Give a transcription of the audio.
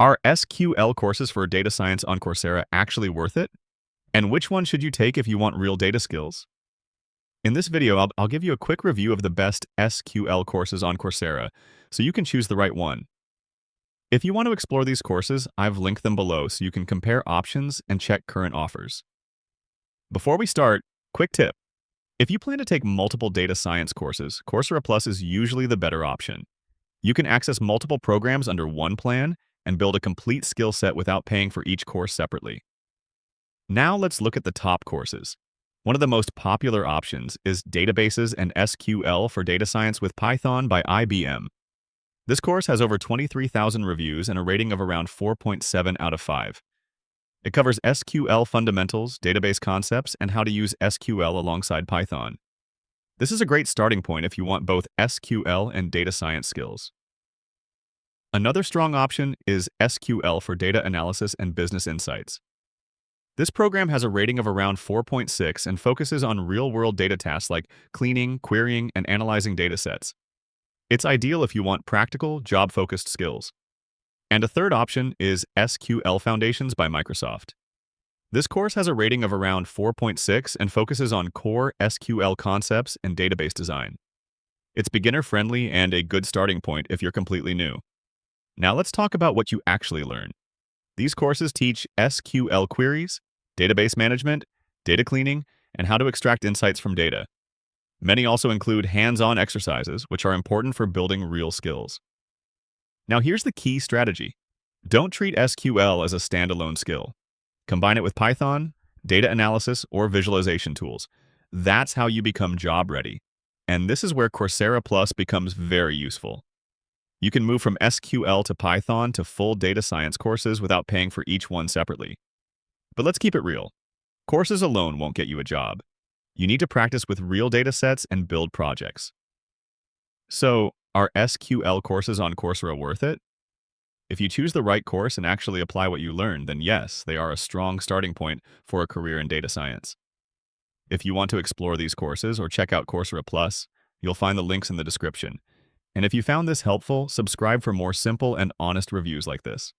Are SQL courses for data science on Coursera actually worth it? And which one should you take if you want real data skills? In this video, I'll give you a quick review of the best SQL courses on Coursera, so you can choose the right one. If you want to explore these courses, I've linked them below so you can compare options and check current offers. Before we start, quick tip. If you plan to take multiple data science courses, Coursera Plus is usually the better option. You can access multiple programs under one plan and build a complete skill set without paying for each course separately. Now let's look at the top courses. One of the most popular options is Databases and SQL for Data Science with Python by IBM. This course has over 23,000 reviews and a rating of around 4.7 out of 5. It covers SQL fundamentals, database concepts, and how to use SQL alongside Python. This is a great starting point if you want both SQL and data science skills. Another strong option is SQL for Data Analysis and Business Insights. This program has a rating of around 4.6 and focuses on real-world data tasks like cleaning, querying, and analyzing datasets. It's ideal if you want practical, job-focused skills. And a third option is SQL Foundations by Microsoft. This course has a rating of around 4.6 and focuses on core SQL concepts and database design. It's beginner-friendly and a good starting point if you're completely new. Now let's talk about what you actually learn. These courses teach SQL queries, database management, data cleaning, and how to extract insights from data. Many also include hands-on exercises, which are important for building real skills. Now here's the key strategy. Don't treat SQL as a standalone skill. Combine it with Python, data analysis, or visualization tools. That's how you become job-ready. And this is where Coursera Plus becomes very useful. You can move from SQL to Python to full data science courses without paying for each one separately. But let's keep it real. Courses alone won't get you a job. You need to practice with real data sets and build projects. So, are SQL courses on Coursera worth it? If you choose the right course and actually apply what you learn, then yes, they are a strong starting point for a career in data science. If you want to explore these courses or check out Coursera Plus, you'll find the links in the description. And if you found this helpful, subscribe for more simple and honest reviews like this.